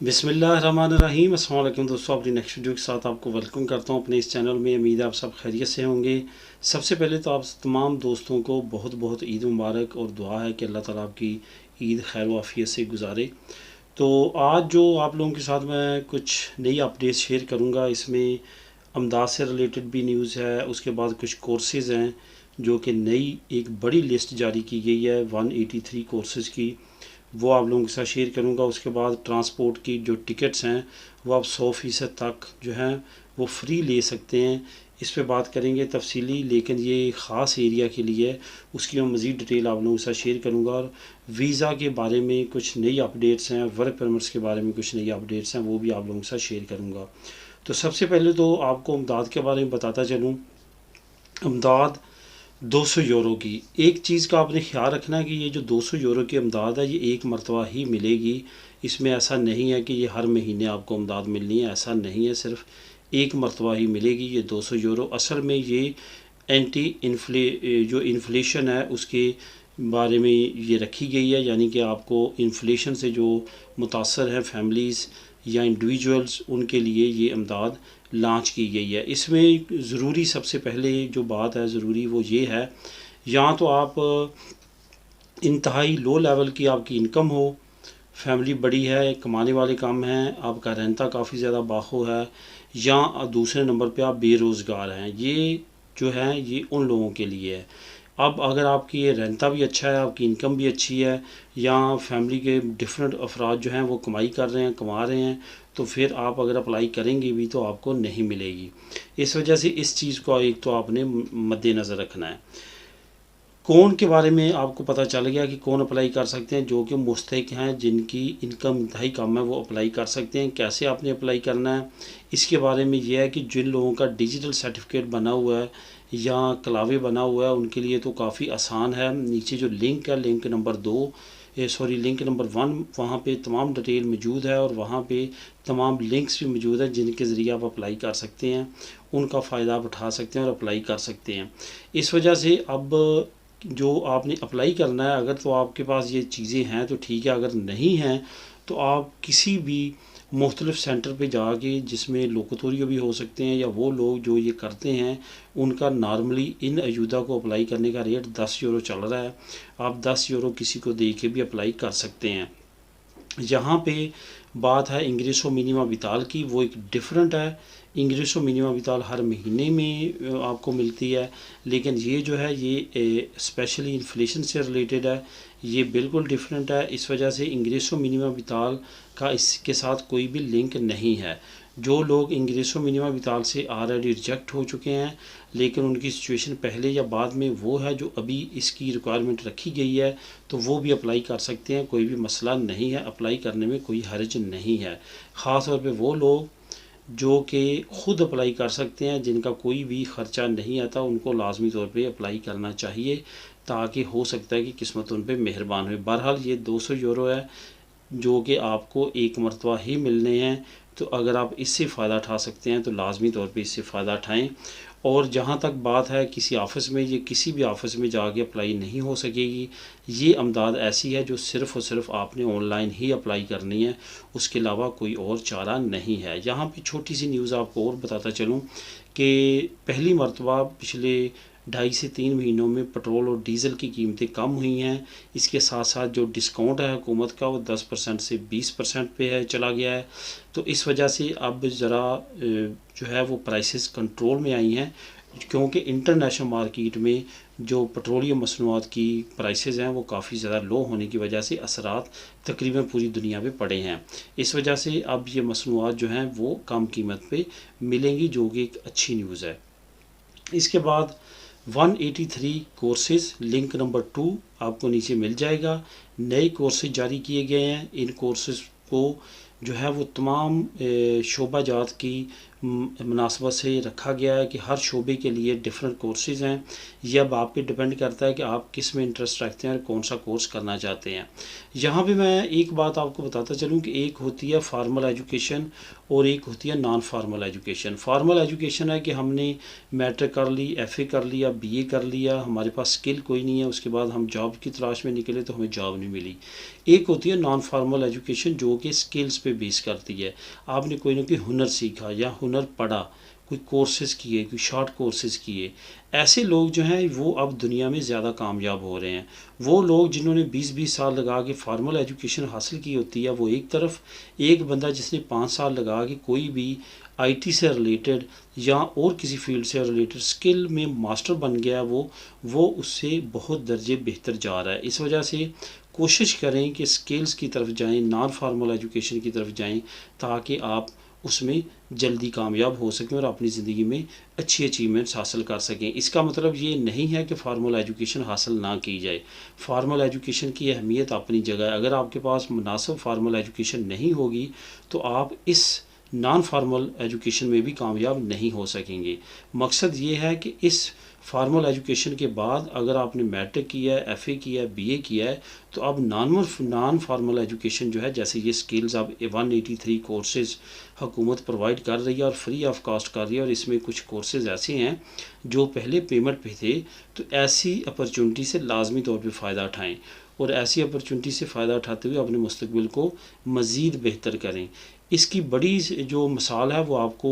बिस्मिल्लाहिर्रहमानिर्रहीम। अस्सलाम वालेकुम दोस्तों, अपनी नेक्स्ट वीडियो के साथ आपको वेलकम करता हूँ अपने इस चैनल में। उम्मीद है आप सब खैरियत से होंगे। सबसे पहले तो आप तमाम दोस्तों को बहुत बहुत ईद मुबारक और दुआ है कि अल्लाह ताला आपकी ईद खैर वाफियत से गुजारे। तो आज जो आप लोगों के साथ मैं कुछ नई अपडेट्स शेयर करूँगा, इसमें अमदाद से रिलेटेड भी न्यूज़ है, उसके बाद कुछ कोर्सेज़ हैं जो कि नई एक बड़ी लिस्ट जारी की गई है 183 कोर्सेज़ की, वो आप लोगों के साथ शेयर करूंगा। उसके बाद ट्रांसपोर्ट की जो टिकट्स हैं वो आप 100% तक जो हैं वो फ्री ले सकते हैं, इस पे बात करेंगे तफसीली। लेकिन ये ख़ास एरिया के लिए है, उसकी मैं मज़ीद डिटेल आप लोगों के साथ शेयर करूंगा। और वीज़ा के बारे में कुछ नई अपडेट्स हैं, वर्क परमिट्स के बारे में कुछ नई अपडेट्स हैं, वो भी आप लोगों के साथ शेयर करूँगा। तो सबसे पहले तो आपको अमदाद के बारे में बताता चलूँ। अमदाद 200 यूरो की, एक चीज़ का आपने ख्याल रखना है कि ये जो 200 यूरो की अमदाद है ये एक मरतबा ही मिलेगी। इसमें ऐसा नहीं है कि ये हर महीने आपको अमदाद मिलनी है, ऐसा नहीं है, सिर्फ एक मरतबा ही मिलेगी ये 200 यूरो। असल में ये एंटी जो इन्फ्लेशन है उसके बारे में ये रखी गई है, यानी कि आपको इन्फ्लेशन से जो मुतासर हैं फैमिलीज़ या इंडिविजुअल्स, उनके लिए ये अमदाद लॉन्च की गई है। इसमें ज़रूरी सबसे पहले जो बात है ज़रूरी वो ये है, या तो आप इंतहाई लो लेवल की आपकी इनकम हो, फैमिली बड़ी है, कमाने वाले कम हैं, आपका रेंता काफ़ी ज़्यादा बाखो है, या दूसरे नंबर पे आप बेरोज़गार हैं। ये जो है ये उन लोगों के लिए है। अब अगर आपकी ये रेंता भी अच्छा है, आपकी इनकम भी अच्छी है, या फैमिली के डिफरेंट अफराद जो हैं वो कमाई कर रहे हैं, कमा रहे हैं, तो फिर आप अगर अप्लाई करेंगे भी तो आपको नहीं मिलेगी। इस वजह से इस चीज़ को एक तो आपने मद्देनज़र रखना है। कौन के बारे में आपको पता चल गया कि कौन अप्लाई कर सकते हैं, जो कि मुस्तहिक हैं, जिनकी इनकम इंतहाई कम है, वो अप्लाई कर सकते हैं। कैसे आपने अप्लाई करना है इसके बारे में यह है कि जिन लोगों का डिजिटल सर्टिफिकेट बना हुआ है या कलावे बना हुआ है उनके लिए तो काफ़ी आसान है। नीचे जो लिंक है, लिंक नंबर 1, वहाँ पे तमाम डिटेल मौजूद है और वहाँ पे तमाम लिंक्स भी मौजूद हैं जिनके ज़रिए आप अप्लाई कर सकते हैं, उनका फ़ायदा आप उठा सकते हैं और अप्लाई कर सकते हैं। इस वजह से अब जो आपने अप्लाई करना है, अगर तो आपके पास ये चीज़ें हैं तो ठीक है, अगर नहीं हैं तो आप किसी भी मुख्तलिफ़ सेंटर पे जाके, जिसमें लोकतोरियो भी हो सकते हैं या वो लोग जो ये करते हैं, उनका नॉर्मली इन अयूदा को अप्लाई करने का रेट 10 यूरो चल रहा है। आप 10 यूरो किसी को दे के भी अप्लाई कर सकते हैं। यहाँ पे बात है इंग्रेसो मिनिमा विताल की, वो एक डिफरेंट है। इंग्रेसो मिनिमा विताल हर महीने में आपको मिलती है, लेकिन ये जो है ये स्पेशली इन्फ्लेशन से रिलेटेड है, ये बिल्कुल डिफरेंट है। इस वजह से इंग्रेसो मिनिमा विताल का इसके साथ कोई भी लिंक नहीं है। जो लोग इंग्रेसो मिनिमा विताल से ऑलरेडी रिजेक्ट हो चुके हैं, लेकिन उनकी सिचुएशन पहले या बाद में वो है जो अभी इसकी रिक्वायरमेंट रखी गई है, तो वो भी अप्लाई कर सकते हैं, कोई भी मसला नहीं है, अप्लाई करने में कोई हर्ज नहीं है। ख़ास तौर पे वो लोग जो कि ख़ुद अप्लाई कर सकते हैं, जिनका कोई भी ख़र्चा नहीं आता, उनको लाजमी तौर पे अप्लाई करना चाहिए, ताकि हो सकता है कि किस्मत उन पर मेहरबान हो। बहरहाल ये 200 यूरो है जो कि आपको एक मरतबा ही मिलने हैं, तो अगर आप इससे फ़ायदा उठा सकते हैं तो लाजमी तौर पे इससे फ़ायदा उठाएँ। और जहाँ तक बात है किसी ऑफ़िस में, ये किसी भी ऑफ़िस में जाके अप्लाई नहीं हो सकेगी। ये अमदाद ऐसी है जो सिर्फ़ और सिर्फ आपने ऑनलाइन ही अप्लाई करनी है, उसके अलावा कोई और चारा नहीं है। यहाँ पे छोटी सी न्यूज़ आपको और बताता चलूँ कि पहली मरतबा पिछले 2.5 से 3 महीनों में पेट्रोल और डीज़ल की कीमतें कम हुई हैं। इसके साथ साथ जो डिस्काउंट है हुकूमत का वो 10% से 20% पे है चला गया है। तो इस वजह से अब ज़रा जो है वो प्राइसेस कंट्रोल में आई हैं, क्योंकि इंटरनेशनल मार्केट में जो पेट्रोलियम मसनूआत की प्राइसेस हैं वो काफ़ी ज़्यादा लो होने की वजह से असरात तकरीबन पूरी दुनिया पे पड़े हैं। इस वजह से अब ये मसनूआत जो हैं वो कम कीमत पे मिलेंगी, जो कि एक अच्छी न्यूज़ है। इसके बाद 183 कोर्सेज़, लिंक नंबर 2 आपको नीचे मिल जाएगा। नए कोर्सेज जारी किए गए हैं। इन कोर्सेज़ को जो है वो तमाम शोबा जात की मुनासबत से रखा गया है कि हर शोबे के लिए डिफरेंट कोर्सेज़ हैं। ये अब आप पे डिपेंड करता है कि आप किस में इंटरेस्ट रखते हैं और कौन सा कोर्स करना चाहते हैं। यहाँ पे मैं एक बात आपको बताता चलूँ कि एक होती है फार्मल एजुकेशन और एक होती है non formal education. Formal education है कि हमने मैट्रिक कर ली, एफ़ए कर लिया, बीए कर लिया, हमारे पास स्किल कोई नहीं है, उसके बाद हम जॉब की तलाश में निकले तो हमें जॉब नहीं मिली। एक होती है नॉन फार्मल एजुकेशन जो कि स्किल्स पे बेस करती है। आपने कोई ना कोई हुनर सीखा या हुनर पढ़ा, कोई कोर्सेज़ किए, कोई शॉर्ट कोर्सेज़ किए। ऐसे लोग जो हैं वो अब दुनिया में ज़्यादा कामयाब हो रहे हैं। वो लोग जिन्होंने 20-20 साल लगा के फार्मल एजुकेशन हासिल की होती है वो एक तरफ, एक बंदा जिसने 5 साल लगा के कोई भी आईटी से रिलेटेड या और किसी फील्ड से रिलेटेड स्किल में मास्टर बन गया, वो उससे बहुत दर्जे बेहतर जा रहा है। इस वजह से कोशिश करें कि स्किल्स की तरफ जाएं, नॉन फार्मल एजुकेशन की तरफ जाएं, ताकि आप उसमें जल्दी कामयाब हो सकें और अपनी ज़िंदगी में अच्छी अचीवमेंट्स हासिल कर सकें। इसका मतलब ये नहीं है कि फार्मल एजुकेशन हासिल ना की जाए। फार्मल एजुकेशन की अहमियत अपनी जगह है। अगर आपके पास मुनासिब फार्मल एजुकेशन नहीं होगी तो आप इस नॉन फार्मल एजुकेशन में भी कामयाब नहीं हो सकेंगे। मकसद ये है कि इस फार्मल एजुकेशन के बाद अगर आपने मैट्रिक किया है, एफ़ए किया है, बीए किया है, तो अब नॉन फार्मल एजुकेशन जो है, जैसे ये स्किल्स अब 183 कोर्सेज़ हुकूमत प्रोवाइड कर रही है और फ्री ऑफ कॉस्ट कर रही है, और इसमें कुछ कोर्सेज़ ऐसे हैं जो पहले पेमेंट पे थे। तो ऐसी अपॉर्चुनिटी से लाजमी तौर पे फ़ायदा उठाएं और ऐसी अपॉर्चुनिटी से फ़ायदा उठाते हुए अपने मुस्तकबिल को मज़ीद बेहतर करें। इसकी बड़ी जो मिसाल है वो आपको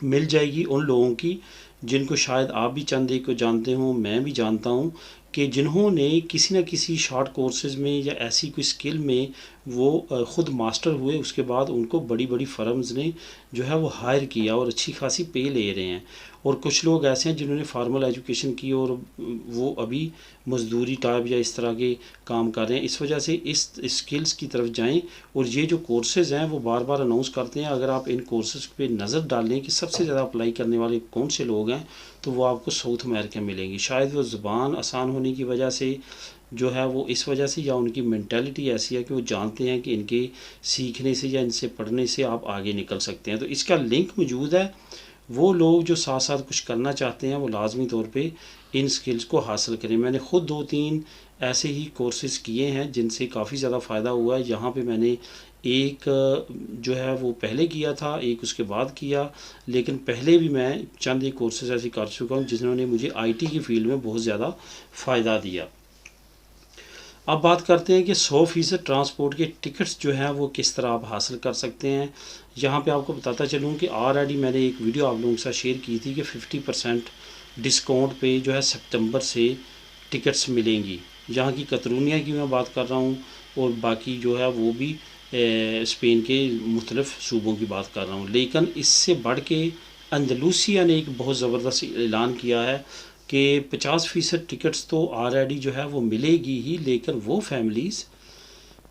मिल जाएगी उन लोगों की जिनको शायद आप भी चंद एक को जानते हों, मैं भी जानता हूं, कि जिन्होंने किसी न किसी शॉर्ट कोर्सेज़ में या ऐसी कोई स्किल में वो ख़ुद मास्टर हुए, उसके बाद उनको बड़ी बड़ी फर्म्स ने जो है वो हायर किया और अच्छी खासी पे ले रहे हैं। और कुछ लोग ऐसे हैं जिन्होंने फार्मल एजुकेशन की और वो अभी मज़दूरी टाइप या इस तरह के काम कर रहे हैं। इस वजह से इस स्किल्स की तरफ जाएं, और ये जो कोर्सेज़ हैं वो बार बार अनाउंस करते हैं। अगर आप इन कोर्सेज़ पे नज़र डालें कि सबसे ज़्यादा अप्लाई करने वाले कौन से लोग हैं, तो वो आपको साउथ अमेरिका मिलेंगी। शायद वो ज़ुबान आसान होने की वजह से जो है वो इस वजह से, या उनकी मेंटालिटी ऐसी है कि वो जानते हैं कि इनके सीखने से या इनसे पढ़ने से आप आगे निकल सकते हैं। तो इसका लिंक मौजूद है। वो लोग जो साथ साथ कुछ करना चाहते हैं वो लाजमी तौर पे इन स्किल्स को हासिल करें। मैंने ख़ुद 2-3 ऐसे ही कोर्सेज़ किए हैं जिनसे काफ़ी ज़्यादा फ़ायदा हुआ है। यहाँ पे मैंने एक जो है वो पहले किया था, एक उसके बाद किया, लेकिन पहले भी मैं चंद एक कोर्सेज़ ऐसे कर चुका हूँ जिन्होंने मुझे आईटी की फ़ील्ड में बहुत ज़्यादा फ़ायदा दिया। अब बात करते हैं कि 100% ट्रांसपोर्ट के टिकट्स जो हैं वो किस तरह आप हासिल कर सकते हैं। यहाँ पे आपको बताता चलूँ कि ऑलरेडी मैंने एक वीडियो आप लोगों के साथ शेयर की थी कि 50% डिस्काउंट पे जो है सितंबर से टिकट्स मिलेंगी। यहाँ की कतरूनिया की मैं बात कर रहा हूँ, और बाकी जो है वो भी स्पेन के मुख्तलिफ़ सूबों की बात कर रहा हूँ। लेकिन इससे बढ़ के अंदलूसिया ने एक बहुत ज़बरदस्त ऐलान किया है कि 50% टिकट्स तो ऑलरेडी जो है वो मिलेगी ही, लेकिन वो फैमिलीज़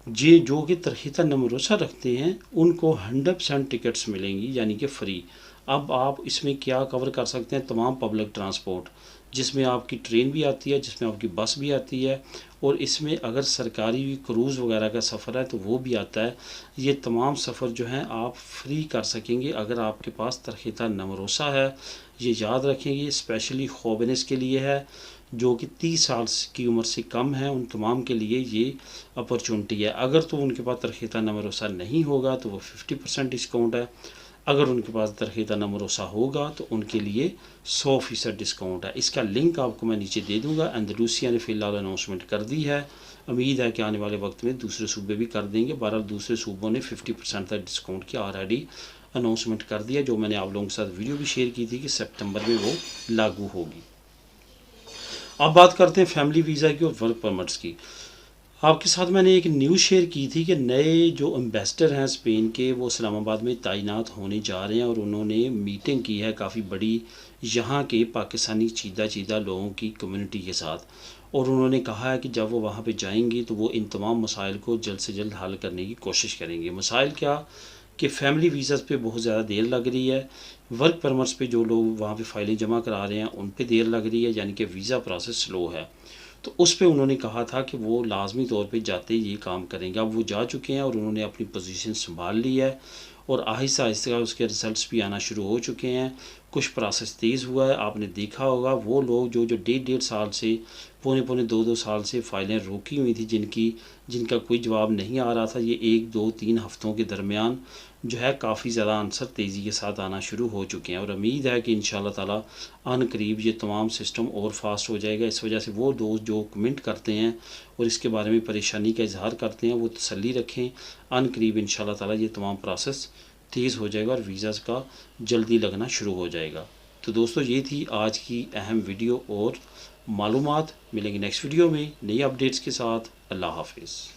जो कि तरहीता नमरोसा रखते हैं उनको 100% टिकट्स मिलेंगी, यानी कि फ़्री। अब आप इसमें क्या कवर कर सकते हैं, तमाम पब्लिक ट्रांसपोर्ट, जिसमें आपकी ट्रेन भी आती है, जिसमें आपकी बस भी आती है, और इसमें अगर सरकारी क्रूज़ वगैरह का सफ़र है तो वो भी आता है। ये तमाम सफ़र जो हैं आप फ्री कर सकेंगे अगर आपके पास तरहीता नमरोसा है। ये याद रखेंगे, स्पेशली ख़ोबनिस के लिए है जो कि 30 साल की उम्र से कम है, उन तमाम के लिए ये अपॉर्चुनिटी है। अगर तो उनके पास तरहीता नमरोसा नहीं होगा तो वो 50% डिस्काउंट है। अगर उनके पास तरहीता नमरोसा होगा तो उनके लिए 100% डिस्काउंट है। इसका लिंक आपको मैं नीचे दे दूँगा। अंदलूसिया ने फ़िलहाल अनाउंसमेंट कर दी है, उम्मीद है कि आने वाले वक्त में दूसरे सूबे भी कर देंगे। बहरहाल दूसरे सूबों ने 50% तक डिस्काउंट की ऑलरेडी अनाउंसमेंट कर दिया, जो मैंने आप लोगों के साथ वीडियो भी शेयर की थी कि सितंबर में वो लागू होगी। अब बात करते हैं फैमिली वीज़ा की और वर्क परमिट्स की। आपके साथ मैंने एक न्यूज़ शेयर की थी कि नए जो एम्बेसडर हैं स्पेन के, वो इस्लामाबाद में तैनात होने जा रहे हैं, और उन्होंने मीटिंग की है काफ़ी बड़ी यहाँ के पाकिस्तानी चीदा लोगों की कम्युनिटी के साथ। और उन्होंने कहा है कि जब वो वहाँ पे जाएंगे तो वो इन तमाम मसाइल को जल्द से जल्द हल करने की कोशिश करेंगे। मसाइल क्या कि फ़ैमिली वीज़ाज़ पे बहुत ज़्यादा देर लग रही है, वर्क परमिट्स पे जो लोग वहाँ पे फ़ाइलें जमा करा रहे हैं उन पे देर लग रही है, यानी कि वीज़ा प्रोसेस स्लो है। तो उस पे उन्होंने कहा था कि वो लाजमी तौर पे जाते ही ये काम करेंगे। अब वो जा चुके हैं और उन्होंने अपनी पोजीशन संभाल ली है, और आहिस्ता आहिस्ता उसके रिज़ल्ट्स भी आना शुरू हो चुके हैं। कुछ प्रोसेस तेज़ हुआ है। आपने देखा होगा वो लोग जो 1.5 साल से, पौने 2 साल से फ़ाइलें रोकी हुई थी, जिनका कोई जवाब नहीं आ रहा था, ये 1, 2, 3 हफ़्तों के दरमियान जो है काफ़ी ज़्यादा आंसर तेज़ी के साथ आना शुरू हो चुके हैं और उम्मीद है कि इंशाल्लाह ताला अनकरीब ये तमाम सिस्टम और फास्ट हो जाएगा। इस वजह से वो दोस्त जो कमेंट करते हैं और इसके बारे में परेशानी का इजहार करते हैं वो तसल्ली रखें, अनकरीब इंशाल्लाह ताला ये तमाम प्रोसेस तेज़ हो जाएगा और वीज़ाज़ का जल्दी लगना शुरू हो जाएगा। तो दोस्तों ये थी आज की अहम वीडियो और मालूमात। मिलेंगे नेक्स्ट वीडियो में नई अपडेट्स के साथ। अल्लाह हाफिज़।